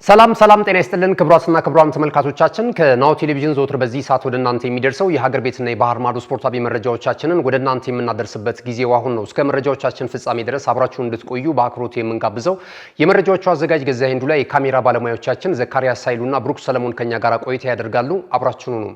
ሰላም ጤና ይስጥልን ክቡራትና ክቡራን ተመልካቾቻችን ከናሁ ቴሌቪዥን ዘወትር በዚህ ሰዓት ወደ እናንተ የሚደርሰው የሀገር ቤትና የባህር ማዶ ስፖርታዊ መረጃዎቻችንን ወደ እናንተ የምናደርስበት ጊዜው አሁን ነው። እስከ መረጃዎቻችን ፍጻሜ ድረስ አብራችሁን እንድትቆዩ በአክብሮት የምንጋብዘው የመረጃዎቹ አዘጋጅ ገዛኸኝ ሄንዱላ፣ የካሜራ ባለሙያዎቻችን ዘካሪያስ ሳይሉና ብሩክ ሰለሞን ከኛ ጋር ቆይታ ያደርጋሉ። አብራችሁን ነው።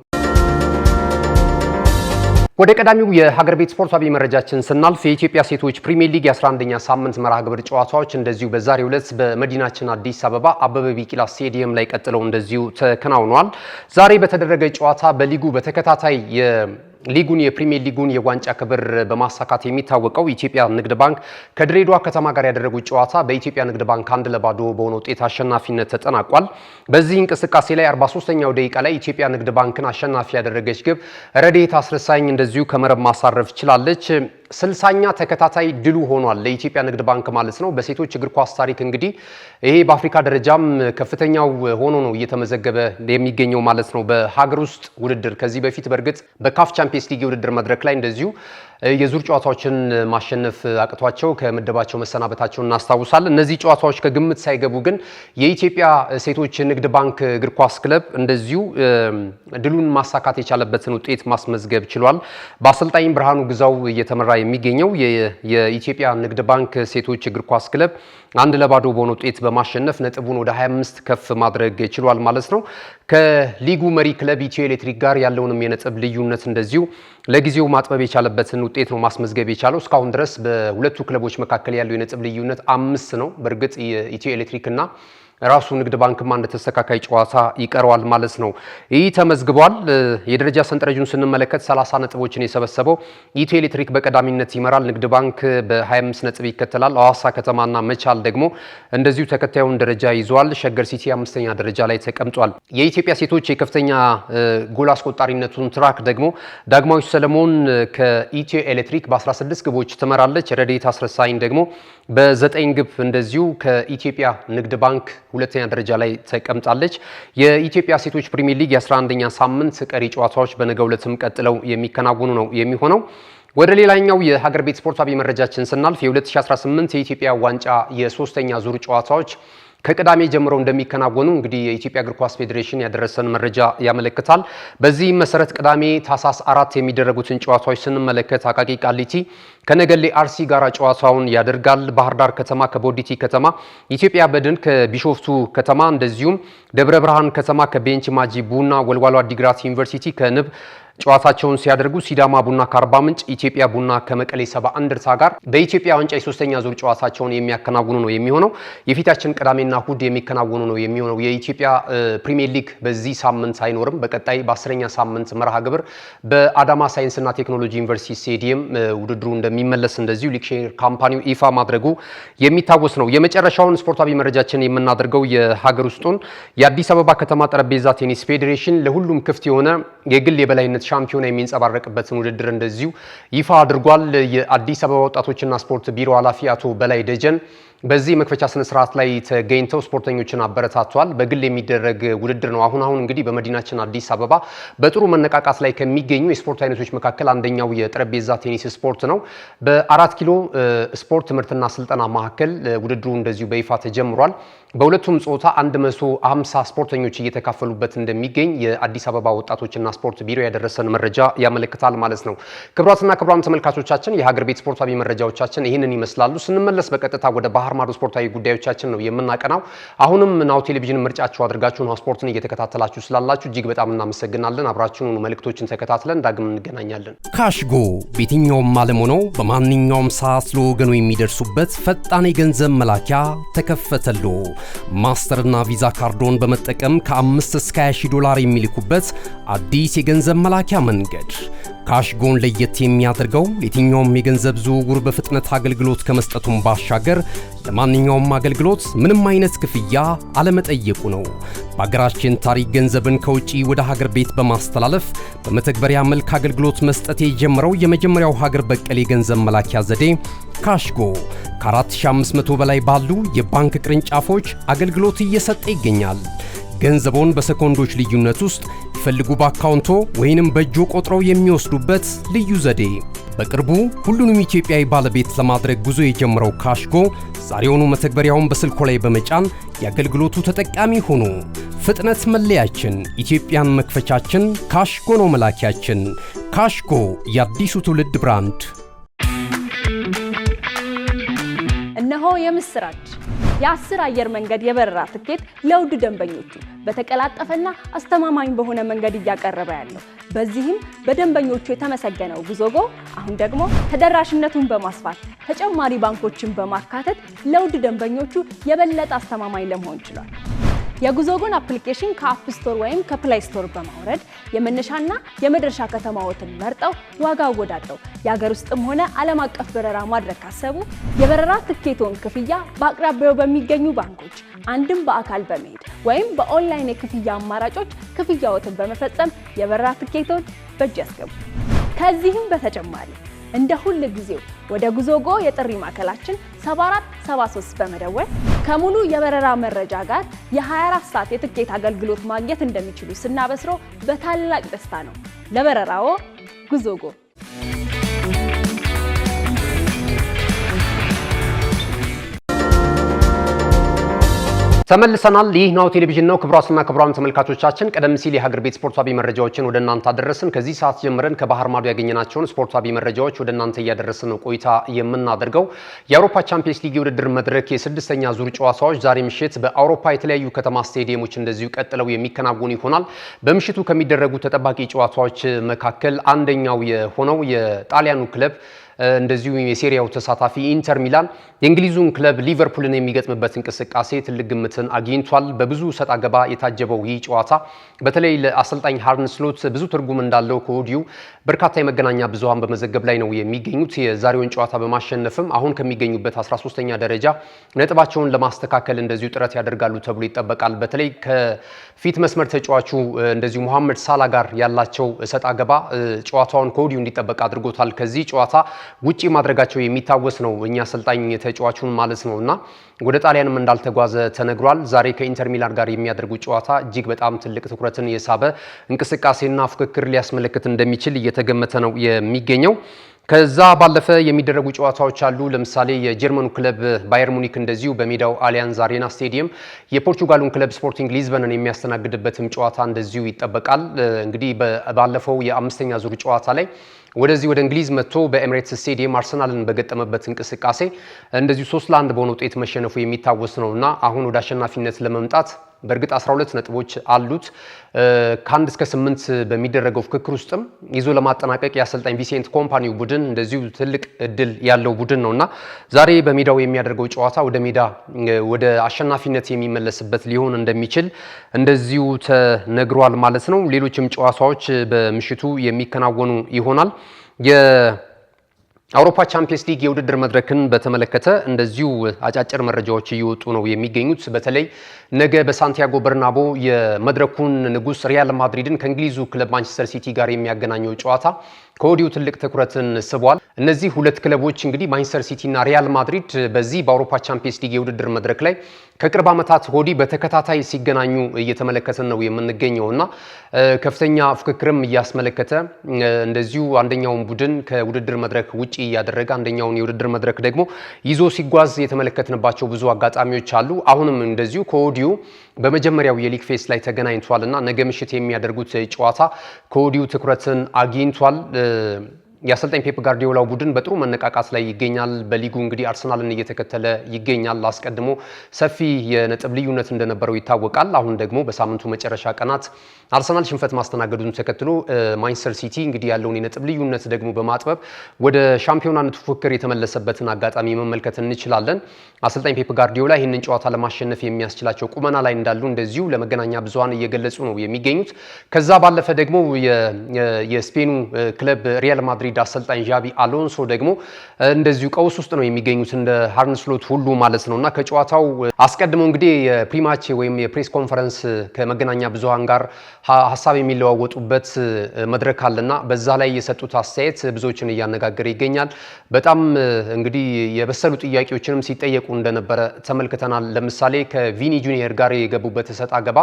ወደ ቀዳሚው የሀገር ቤት ስፖርታዊ መረጃችን ስናልፍ የኢትዮጵያ ሴቶች ፕሪሚየር ሊግ የ11ኛ ሳምንት መርሃ ግብር ጨዋታዎች እንደዚሁ በዛሬው ዕለት በመዲናችን አዲስ አበባ አበበ ቢቂላ ስቴዲየም ላይ ቀጥለው እንደዚሁ ተከናውነዋል። ዛሬ በተደረገ ጨዋታ በሊጉ በተከታታይ ሊጉን የፕሪሚየር ሊጉን የዋንጫ ክብር በማሳካት የሚታወቀው ኢትዮጵያ ንግድ ባንክ ከድሬዳዋ ከተማ ጋር ያደረጉት ጨዋታ በኢትዮጵያ ንግድ ባንክ 1-0 በሆነ ውጤት አሸናፊነት ተጠናቋል። በዚህ እንቅስቃሴ ላይ 43ኛው ደቂቃ ላይ ኢትዮጵያ ንግድ ባንክን አሸናፊ ያደረገች ግብ ረድኤት አስረሳኝ እንደዚሁ ከመረብ ማሳረፍ ችላለች። 60ኛ ተከታታይ ድሉ ሆኗል ለኢትዮጵያ ንግድ ባንክ ማለት ነው። በሴቶች እግር ኳስ ታሪክ እንግዲህ ይሄ በአፍሪካ ደረጃም ከፍተኛው ሆኖ ነው እየተመዘገበ የሚገኘው ማለት ነው። በሀገር ውስጥ ውድድር ከዚህ በፊት በእርግጥ በካፍ ቻምፒየንስ ሊግ የውድድር መድረክ ላይ እንደዚሁ የዙር ጨዋታዎችን ማሸነፍ አቅቷቸው ከምድባቸው መሰናበታቸውን እናስታውሳለን። እነዚህ ጨዋታዎች ከግምት ሳይገቡ ግን የኢትዮጵያ ሴቶች ንግድ ባንክ እግር ኳስ ክለብ እንደዚሁ ድሉን ማሳካት የቻለበትን ውጤት ማስመዝገብ ችሏል። በአሰልጣኝ ብርሃኑ ግዛው እየተመራ የሚገኘው የኢትዮጵያ ንግድ ባንክ ሴቶች እግር ኳስ ክለብ 1-0 በሆነ ውጤት በማሸነፍ ነጥቡን ወደ 25 ከፍ ማድረግ ችሏል ማለት ነው። ከሊጉ መሪ ክለብ ኢትዮ ኤሌክትሪክ ጋር ያለውንም የነጥብ ልዩነት እንደዚሁ ለጊዜው ማጥበብ የቻለበትን ውጤት ነው ማስመዝገብ የቻለው። እስካሁን ድረስ በሁለቱ ክለቦች መካከል ያለው የነጥብ ልዩነት 5 ነው። በእርግጥ የኢትዮ ኤሌክትሪክ እና ራሱ ንግድ ባንክማ እንደ ተስተካካይ ጨዋታ ይቀረዋል ማለት ነው። ይህ ተመዝግቧል። የደረጃ ሰንጠረዡን ስንመለከት 30 ነጥቦችን የሰበሰበው ኢትዮ ኤሌክትሪክ በቀዳሚነት ይመራል። ንግድ ባንክ በ25 ነጥብ ይከተላል። ሐዋሳ ከተማና መቻል ደግሞ እንደዚሁ ተከታዩን ደረጃ ይዟል። ሸገር ሲቲ 5ኛ ደረጃ ላይ ተቀምጧል። የኢትዮጵያ ሴቶች የከፍተኛ ጎል አስቆጣሪነቱን ትራክ ደግሞ ዳግማዊት ሰለሞን ከኢትዮ ኤሌክትሪክ በ16 ግቦች ትመራለች። ረድኤት አስረሳኝ ደግሞ በ9 ግብ እንደዚሁ ከኢትዮጵያ ንግድ ባንክ ሁለተኛ ደረጃ ላይ ተቀምጣለች። የኢትዮጵያ ሴቶች ፕሪሚየር ሊግ የ11ኛ ሳምንት ቀሪ ጨዋታዎች በነገው ዕለትም ቀጥለው የሚከናወኑ ነው የሚሆነው። ወደ ሌላኛው የሀገር ቤት ስፖርታዊ መረጃችን ስናልፍ የ2018 የኢትዮጵያ ዋንጫ የሶስተኛ ዙር ጨዋታዎች ከቅዳሜ ጀምሮ እንደሚከናወኑ እንግዲህ የኢትዮጵያ እግር ኳስ ፌዴሬሽን ያደረሰን መረጃ ያመለክታል። በዚህም መሰረት ቅዳሜ ታህሳስ 4 የሚደረጉትን ጨዋታዎች ስንመለከት አቃቂ ቃሊቲ ከነገሌ አርሲ ጋር ጨዋታውን ያደርጋል። ባህር ዳር ከተማ ከቦዲቲ ከተማ፣ ኢትዮጵያ በድን ከቢሾፍቱ ከተማ፣ እንደዚሁም ደብረ ብርሃን ከተማ ከቤንች ማጂ ቡና፣ ወልዋሎ አዲግራት ዩኒቨርሲቲ ከንብ ጨዋታቸውን ሲያደርጉ ሲዳማ ቡና ከአርባ ምንጭ፣ ኢትዮጵያ ቡና ከመቀሌ 70 እንደርታ ጋር በኢትዮጵያ ዋንጫ የሶስተኛ ዙር ጨዋታቸውን የሚያከናውኑ ነው የሚሆነው። የፊታችን ቅዳሜና እሁድ የሚከናወኑ ነው የሚሆነው። የኢትዮጵያ ፕሪሚየር ሊግ በዚህ ሳምንት አይኖርም። በቀጣይ በ10ኛ ሳምንት መርሃ ግብር በአዳማ ሳይንስና ቴክኖሎጂ ዩኒቨርሲቲ ስቴዲየም ውድድሩ እንደሚመለስ እንደዚሁ ሊግ ሼር ካምፓኒው ይፋ ማድረጉ የሚታወስ ነው። የመጨረሻውን ስፖርታዊ መረጃችን የምናደርገው የሀገር ውስጡን የአዲስ አበባ ከተማ ጠረጴዛ ቴኒስ ፌዴሬሽን ለሁሉም ክፍት የሆነ የግል የበላይነት ሻምፒዮና የሚንጸባረቅበትን ውድድር እንደዚሁ ይፋ አድርጓል። የአዲስ አበባ ወጣቶችና ስፖርት ቢሮ ኃላፊ አቶ በላይ ደጀን በዚህ መክፈቻ ስነ ስርዓት ላይ ተገኝተው ስፖርተኞችን አበረታተዋል። በግል የሚደረግ ውድድር ነው። አሁን እንግዲህ በመዲናችን አዲስ አበባ በጥሩ መነቃቃት ላይ ከሚገኙ የስፖርት አይነቶች መካከል አንደኛው የጠረጴዛ ቴኒስ ስፖርት ነው። በ4 ኪሎ ስፖርት ትምህርትና ስልጠና ማዕከል ውድድሩ እንደዚሁ በይፋ ተጀምሯል። በሁለቱም ጾታ 150 ስፖርተኞች እየተካፈሉበት እንደሚገኝ የአዲስ አበባ ወጣቶችና ስፖርት ቢሮ ያደረሰን መረጃ ያመለክታል ማለት ነው። ክቡራትና ክቡራን ተመልካቾቻችን የሀገር ቤት ስፖርታዊ መረጃዎቻችን ይህንን ይመስላሉ። ስንመለስ በቀጥታ ወደ ባህር ማዶ ስፖርታዊ ጉዳዮቻችን ነው የምናቀናው። አሁንም ናሁ ቴሌቪዥን ምርጫችሁ አድርጋችሁ ነው ስፖርትን እየተከታተላችሁ ስላላችሁ እጅግ በጣም እናመሰግናለን። አብራችሁን መልእክቶችን ተከታትለን ዳግም እንገናኛለን። ካሽጎ በየትኛውም ዓለም ሆነው በማንኛውም ሰዓት ለወገኑ የሚደርሱበት ፈጣን የገንዘብ መላኪያ ተከፈተሎ። ማስተርና ቪዛ ካርዶን በመጠቀም ከ5 እስከ 20 ዶላር የሚልኩበት አዲስ የገንዘብ መላኪያ መንገድ። ካሽጎን ለየት የሚያደርገው የትኛውም የገንዘብ ዝውውር በፍጥነት አገልግሎት ከመስጠቱም ባሻገር ለማንኛውም አገልግሎት ምንም አይነት ክፍያ አለመጠየቁ ነው። በሀገራችን ታሪክ ገንዘብን ከውጪ ወደ ሀገር ቤት በማስተላለፍ በመተግበሪያ መልክ አገልግሎት መስጠት የጀመረው የመጀመሪያው ሀገር በቀል የገንዘብ መላኪያ ዘዴ ካሽጎ ከ4500 በላይ ባሉ የባንክ ቅርንጫፎች አገልግሎት እየሰጠ ይገኛል። ገንዘቦን በሰኮንዶች ልዩነት ውስጥ ይፈልጉ በአካውንቶ ወይንም በእጆ ቆጥረው የሚወስዱበት ልዩ ዘዴ። በቅርቡ ሁሉንም ኢትዮጵያዊ ባለቤት ለማድረግ ጉዞ የጀመረው ካሽጎ ዛሬውኑ መተግበሪያውን በስልኮ ላይ በመጫን የአገልግሎቱ ተጠቃሚ ሆኑ። ፍጥነት መለያችን፣ ኢትዮጵያን መክፈቻችን፣ ካሽጎ ነው መላኪያችን። ካሽጎ የአዲሱ ትውልድ ብራንድ። እነሆ የምስራች! የ10 አየር መንገድ የበረራ ትኬት ለውድ ደንበኞቹ በተቀላጠፈና አስተማማኝ በሆነ መንገድ እያቀረበ ያለው። በዚህም በደንበኞቹ የተመሰገነው ጉዞጎ አሁን ደግሞ ተደራሽነቱን በማስፋት ተጨማሪ ባንኮችን በማካተት ለውድ ደንበኞቹ የበለጠ አስተማማኝ ለመሆን ችሏል። የጉዞጎን አፕሊኬሽን ከአፕ ስቶር ወይም ከፕላይ ስቶር በማውረድ የመነሻና የመድረሻ ከተማዎትን መርጠው ዋጋ አወዳድረው የሀገር ውስጥም ሆነ ዓለም አቀፍ በረራ ማድረግ ካሰቡ የበረራ ትኬቶን ክፍያ በአቅራቢያው በሚገኙ ባንኮች አንድም በአካል በመሄድ ወይም በኦንላይን የክፍያ አማራጮች ክፍያዎትን በመፈጸም የበረራ ትኬቶን በእጅ ያስገቡ። ከዚህም በተጨማሪ እንደ ሁሉ ጊዜው ወደ ጉዞጎ የጥሪ ማዕከላችን 7473 በመደወል ከሙሉ የበረራ መረጃ ጋር የ24 ሰዓት የትኬት አገልግሎት ማግኘት እንደሚችሉ ስናበስሮ በታላቅ ደስታ ነው። ለበረራዎ ጉዞጎ። ተመልሰናል። ይህ ናሁ ቴሌቪዥን ነው። ክቡራትና ክቡራን ተመልካቾቻችን ቀደም ሲል የሀገር ቤት ስፖርታዊ መረጃዎችን ወደ እናንተ አደረስን። ከዚህ ሰዓት ጀምረን ከባህር ማዶ ያገኘናቸውን ስፖርታዊ መረጃዎች ወደ እናንተ እያደረስን ነው ቆይታ የምናደርገው። የአውሮፓ ቻምፒየንስ ሊግ የውድድር መድረክ የስድስተኛ ዙር ጨዋታዎች ዛሬ ምሽት በአውሮፓ የተለያዩ ከተማ ስቴዲየሞች እንደዚሁ ቀጥለው የሚከናወኑ ይሆናል። በምሽቱ ከሚደረጉ ተጠባቂ ጨዋታዎች መካከል አንደኛው የሆነው የጣሊያኑ ክለብ እንደዚሁ የሴሪያው ተሳታፊ ኢንተር ሚላን የእንግሊዙን ክለብ ሊቨርፑልን የሚገጥምበት እንቅስቃሴ ትልቅ ግምትን አግኝቷል። በብዙ ሰጣ ገባ የታጀበው ይህ ጨዋታ በተለይ ለአሰልጣኝ አርነ ስሎት ብዙ ትርጉም እንዳለው ከወዲሁ በርካታ የመገናኛ ብዙሃን በመዘገብ ላይ ነው የሚገኙት። የዛሬውን ጨዋታ በማሸነፍም አሁን ከሚገኙበት 13ኛ ደረጃ ነጥባቸውን ለማስተካከል እንደዚሁ ጥረት ያደርጋሉ ተብሎ ይጠበቃል። በተለይ ከፊት መስመር ተጫዋቹ እንደዚሁ መሐመድ ሳላ ጋር ያላቸው ሰጣ ገባ ጨዋታውን ከወዲሁ እንዲጠበቅ አድርጎታል። ከዚህ ጨዋታ ውጪ ማድረጋቸው የሚታወስ ነው እኛ አሰልጣኝ ተጫዋቹን ማለት ነውና ወደ ጣሊያንም እንዳልተጓዘ ተነግሯል። ዛሬ ከኢንተር ሚላን ጋር የሚያደርጉት ጨዋታ እጅግ በጣም ትልቅ ትኩረትን የሳበ እንቅስቃሴና ፍክክር ሊያስመለክት እንደሚችል እየተገመተ ነው የሚገኘው። ከዛ ባለፈ የሚደረጉ ጨዋታዎች አሉ። ለምሳሌ የጀርመኑ ክለብ ባየር ሙኒክ እንደዚሁ በሜዳው አሊያንዝ አሬና ስቴዲየም የፖርቹጋሉን ክለብ ስፖርቲንግ ሊዝበንን የሚያስተናግድበትም ጨዋታ እንደዚሁ ይጠበቃል። እንግዲህ ባለፈው የአምስተኛ ዙር ጨዋታ ላይ ወደዚህ ወደ እንግሊዝ መጥቶ በኤሚሬትስ ስቴዲየም አርሰናልን በገጠመበት እንቅስቃሴ እንደዚሁ 3-1 በሆነ ውጤት መሸነፉ የሚታወስ ነውና አሁን ወደ አሸናፊነት ለመምጣት በእርግጥ 12 ነጥቦች አሉት። ከ1 እስከ 8 በሚደረገው ፍክክር ውስጥም ይዞ ለማጠናቀቅ የአሰልጣኝ ቪሴንት ኮምፓኒው ቡድን እንደዚሁ ትልቅ እድል ያለው ቡድን ነውና ዛሬ በሜዳው የሚያደርገው ጨዋታ ወደ አሸናፊነት የሚመለስበት ሊሆን እንደሚችል እንደዚሁ ተነግሯል ማለት ነው። ሌሎችም ጨዋታዎች በምሽቱ የሚከናወኑ ይሆናል። የአውሮፓ ቻምፒየንስ ሊግ የውድድር መድረክን በተመለከተ እንደዚሁ አጫጭር መረጃዎች እየወጡ ነው የሚገኙት። በተለይ ነገ በሳንቲያጎ በርናቦ የመድረኩን ንጉስ ሪያል ማድሪድን ከእንግሊዙ ክለብ ማንቸስተር ሲቲ ጋር የሚያገናኘው ጨዋታ ከወዲሁ ትልቅ ትኩረትን ስቧል። እነዚህ ሁለት ክለቦች እንግዲህ ማንቸስተር ሲቲ እና ሪያል ማድሪድ በዚህ በአውሮፓ ቻምፒየንስ ሊግ የውድድር መድረክ ላይ ከቅርብ ዓመታት ወዲህ በተከታታይ ሲገናኙ እየተመለከትን ነው የምንገኘውና ከፍተኛ ፍክክርም እያስመለከተ እንደዚሁ አንደኛውን ቡድን ከውድድር መድረክ ውጪ ያደረገ አንደኛውን የውድድር መድረክ ደግሞ ይዞ ሲጓዝ የተመለከትንባቸው ብዙ አጋጣሚዎች አሉ። አሁንም እንደዚሁ ከወዲሁ በመጀመሪያው የሊግ ፌስ ላይ ተገናኝቷልና ነገ ምሽት የሚያደርጉት ጨዋታ ከወዲሁ ትኩረትን አግኝቷል። የአሰልጣኝ ፔፕ ጋርዲዮላው ቡድን በጥሩ መነቃቃት ላይ ይገኛል። በሊጉ እንግዲህ አርሰናልን እየተከተለ ይገኛል። አስቀድሞ ሰፊ የነጥብ ልዩነት እንደነበረው ይታወቃል። አሁን ደግሞ በሳምንቱ መጨረሻ ቀናት አርሰናል ሽንፈት ማስተናገዱን ተከትሎ ማንቸስተር ሲቲ እንግዲህ ያለውን የነጥብ ልዩነት ደግሞ በማጥበብ ወደ ሻምፒዮናነቱ ፉክክር የተመለሰበትን አጋጣሚ መመልከት እንችላለን። አሰልጣኝ ፔፕ ጋርዲዮላ ይህንን ጨዋታ ለማሸነፍ የሚያስችላቸው ቁመና ላይ እንዳሉ እንደዚሁ ለመገናኛ ብዙሃን እየገለጹ ነው የሚገኙት። ከዛ ባለፈ ደግሞ የስፔኑ ክለብ ሪያል ማድሪድ ማድሪድ አሰልጣኝ ዣቢ አሎንሶ ደግሞ እንደዚሁ ቀውስ ውስጥ ነው የሚገኙት እንደ አርነ ስሎት ሁሉ ማለት ነውና ከጨዋታው አስቀድመው እንግዲህ የፕሪማቼ ወይም የፕሬስ ኮንፈረንስ ከመገናኛ ብዙሃን ጋር ሐሳብ የሚለዋወጡበት መድረክ አለና በዛ ላይ የሰጡት አስተያየት ብዙዎችን እያነጋገረ ይገኛል። በጣም እንግዲህ የበሰሉ ጥያቄዎችንም ሲጠየቁ እንደነበረ ተመልክተናል። ለምሳሌ ከቪኒ ጁኒየር ጋር የገቡበት ሰጣ ገባ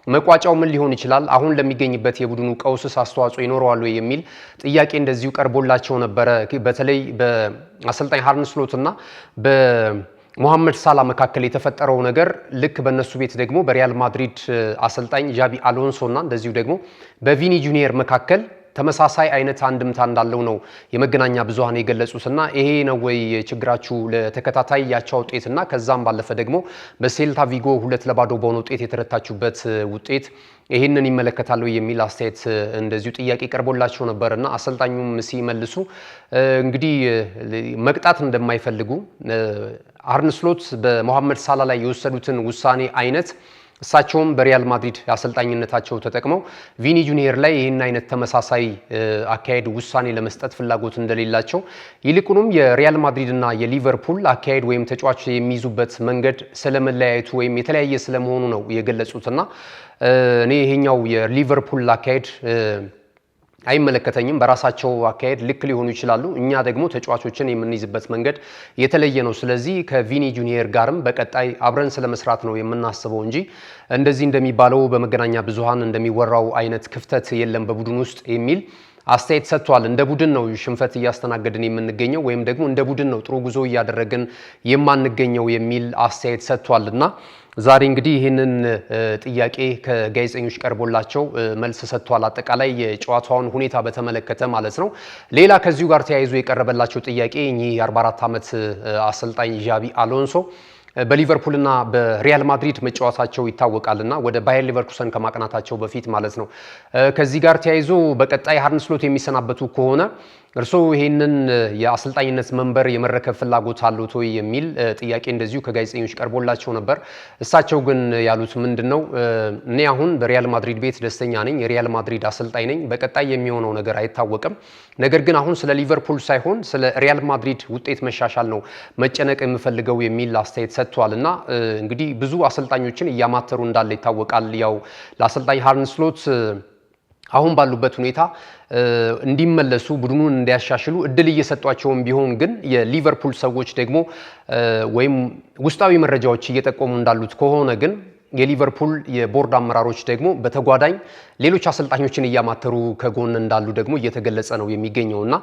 መቋጫው ምን ሊሆን ይችላል? አሁን ለሚገኝበት የቡድኑ ቀውስስ አስተዋጽኦ ይኖረዋል የሚል ጥያቄ እንደዚሁ ቀርቦላቸው ነበረ። በተለይ በአሰልጣኝ አርነ ስሎትና በሞሐመድ ሳላ መካከል የተፈጠረው ነገር ልክ በእነሱ ቤት ደግሞ በሪያል ማድሪድ አሰልጣኝ ዣቢ አሎንሶና እንደዚሁ ደግሞ በቪኒ ጁኒየር መካከል ተመሳሳይ አይነት አንድምታ እንዳለው ነው የመገናኛ ብዙሃን የገለጹትና ይሄ ነው ወይ ችግራችሁ ለተከታታይ ያቻ ውጤትና ከዛም ባለፈ ደግሞ በሴልታ ቪጎ 2-2 በሆነ ውጤት የተረታችሁበት ውጤት ይሄንን ይመለከታሉ የሚል አስተያየት እንደዚሁ ጥያቄ ቀርቦላቸው ነበርና አሰልጣኙም ሲመልሱ እንግዲህ መቅጣት እንደማይፈልጉ አርነ ስሎት በሞሐመድ ሳላ ላይ የወሰዱትን ውሳኔ አይነት እሳቸውም በሪያል ማድሪድ አሰልጣኝነታቸው ተጠቅመው ቪኒ ጁኒየር ላይ ይህን አይነት ተመሳሳይ አካሄድ ውሳኔ ለመስጠት ፍላጎት እንደሌላቸው ይልቁንም የሪያል ማድሪድ እና የሊቨርፑል አካሄድ ወይም ተጫዋች የሚይዙበት መንገድ ስለመለያየቱ ወይም የተለያየ ስለመሆኑ ነው የገለጹትና እኔ ይሄኛው የሊቨርፑል አካሄድ አይመለከተኝም፣ በራሳቸው አካሄድ ልክ ሊሆኑ ይችላሉ። እኛ ደግሞ ተጫዋቾችን የምንይዝበት መንገድ የተለየ ነው። ስለዚህ ከቪኒ ጁኒየር ጋርም በቀጣይ አብረን ስለመስራት ነው የምናስበው እንጂ እንደዚህ እንደሚባለው በመገናኛ ብዙሃን እንደሚወራው አይነት ክፍተት የለም በቡድን ውስጥ የሚል አስተያየት ሰጥቷል። እንደ ቡድን ነው ሽንፈት እያስተናገድን የምንገኘው ወይም ደግሞ እንደ ቡድን ነው ጥሩ ጉዞ እያደረግን የማንገኘው የሚል አስተያየት ሰጥቷልና ዛሬ እንግዲህ ይህንን ጥያቄ ከጋዜጠኞች ቀርቦላቸው መልስ ሰጥቷል። አጠቃላይ የጨዋታውን ሁኔታ በተመለከተ ማለት ነው። ሌላ ከዚሁ ጋር ተያይዞ የቀረበላቸው ጥያቄ እኚህ የ44 ዓመት አሰልጣኝ ዣቢ አሎንሶ በሊቨርፑልና በሪያል ማድሪድ መጫወታቸው ይታወቃልና ወደ ባየር ሊቨርኩሰን ከማቅናታቸው በፊት ማለት ነው። ከዚህ ጋር ተያይዞ በቀጣይ አርነ ስሎት የሚሰናበቱ ከሆነ እርስዎ ይሄንን የአሰልጣኝነት መንበር የመረከብ ፍላጎት አሉት ወይ የሚል ጥያቄ እንደዚሁ ከጋዜጠኞች ቀርቦላቸው ነበር። እሳቸው ግን ያሉት ምንድነው? እኔ አሁን በሪያል ማድሪድ ቤት ደስተኛ ነኝ፣ የሪያል ማድሪድ አሰልጣኝ ነኝ። በቀጣይ የሚሆነው ነገር አይታወቅም። ነገር ግን አሁን ስለ ሊቨርፑል ሳይሆን ስለ ሪያል ማድሪድ ውጤት መሻሻል ነው መጨነቅ የምፈልገው የሚል አስተያየት ሰጥቷልና እንግዲህ ብዙ አሰልጣኞችን እያማተሩ እንዳለ ይታወቃል። ያው ለአሰልጣኝ አርነ ስሎት አሁን ባሉበት ሁኔታ እንዲመለሱ ቡድኑን እንዲያሻሽሉ እድል እየሰጧቸውም ቢሆን ግን የሊቨርፑል ሰዎች ደግሞ ወይም ውስጣዊ መረጃዎች እየጠቆሙ እንዳሉት ከሆነ ግን የሊቨርፑል የቦርድ አመራሮች ደግሞ በተጓዳኝ ሌሎች አሰልጣኞችን እያማተሩ ከጎን እንዳሉ ደግሞ እየተገለጸ ነው የሚገኘውና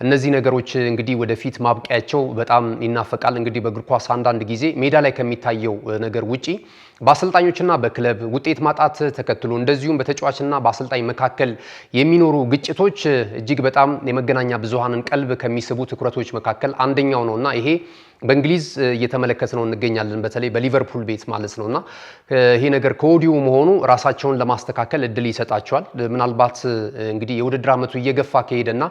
እነዚህ ነገሮች እንግዲህ ወደፊት ማብቂያቸው በጣም ይናፈቃል። እንግዲህ በእግር ኳስ አንዳንድ ጊዜ ሜዳ ላይ ከሚታየው ነገር ውጪ በአሰልጣኞችና በክለብ ውጤት ማጣት ተከትሎ እንደዚሁም በተጫዋችና በአሰልጣኝ መካከል የሚኖሩ ግጭቶች እጅግ በጣም የመገናኛ ብዙሃንን ቀልብ ከሚስቡ ትኩረቶች መካከል አንደኛው ነውና ይሄ በእንግሊዝ እየተመለከትነው እንገኛለን። በተለይ በሊቨርፑል ቤት ማለት ነውና ይሄ ነገር ከወዲሁ መሆኑ ራሳቸውን ለማስተካከል እድል ይሰጣቸዋል። ምናልባት እንግዲህ የውድድር ዓመቱ እየገፋ ከሄደና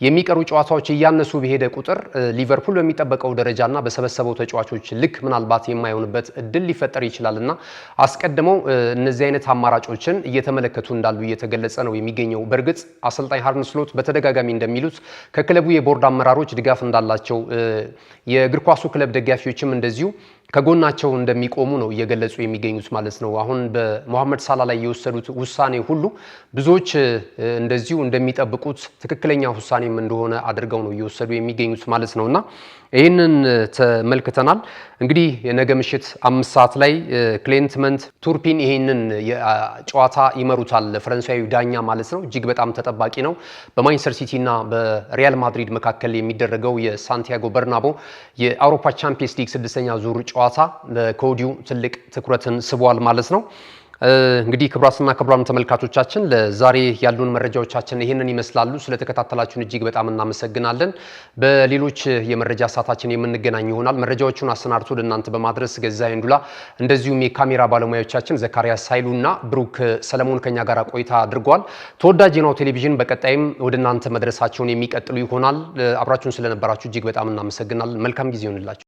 የሚቀሩ ጨዋታዎች እያነሱ በሄደ ቁጥር ሊቨርፑል በሚጠበቀው ደረጃና በሰበሰበው ተጫዋቾች ልክ ምናልባት የማይሆንበት እድል ሊፈጠር ይችላልና አስቀድመው እነዚህ አይነት አማራጮችን እየተመለከቱ እንዳሉ እየተገለጸ ነው የሚገኘው። በእርግጥ አሰልጣኝ አርነ ስሎት በተደጋጋሚ እንደሚሉት ከክለቡ የቦርድ አመራሮች ድጋፍ እንዳላቸው የእግር ኳሱ ክለብ ደጋፊዎችም እንደዚሁ ከጎናቸው እንደሚቆሙ ነው እየገለጹ የሚገኙት ማለት ነው። አሁን በሞሐመድ ሳላ ላይ የወሰዱት ውሳኔ ሁሉ ብዙዎች እንደዚሁ እንደሚጠብቁት ትክክለኛ ውሳኔም እንደሆነ አድርገው ነው እየወሰዱ የሚገኙት ማለት ነውና ይህንን ተመልክተናል። እንግዲህ የነገ ምሽት 5 ሰዓት ላይ ክሌመንት ቱርፒን ይህንን ጨዋታ ይመሩታል፣ ፈረንሳዊ ዳኛ ማለት ነው። እጅግ በጣም ተጠባቂ ነው። በማንቸስተር ሲቲ እና በሪያል ማድሪድ መካከል የሚደረገው የሳንቲያጎ በርናቦ የአውሮፓ ቻምፒየንስ ሊግ 6ኛ ዙር ጨዋታ ከወዲሁ ትልቅ ትኩረትን ስቧል ማለት ነው። እንግዲህ ክቡራትና ክቡራን ተመልካቾቻችን ለዛሬ ያሉን መረጃዎቻችን ይህንን ይመስላሉ። ስለተከታተላችሁን እጅግ በጣም እናመሰግናለን። በሌሎች የመረጃ ሰዓታችን የምንገናኝ ይሆናል። መረጃዎቹን አሰናድቶ ለእናንተ በማድረስ ገዛይ እንዱላ እንደዚሁም የካሜራ ባለሙያዎቻችን ዘካሪያስ ሳይሉና ብሩክ ሰለሞን ከኛ ጋር ቆይታ አድርገዋል። ተወዳጅ የናሁ ቴሌቪዥን በቀጣይም ወደ እናንተ መድረሳቸውን የሚቀጥሉ ይሆናል። አብራችሁን ስለነበራችሁ እጅግ በጣም እናመሰግናለን። መልካም ጊዜ ይሁንላችሁ።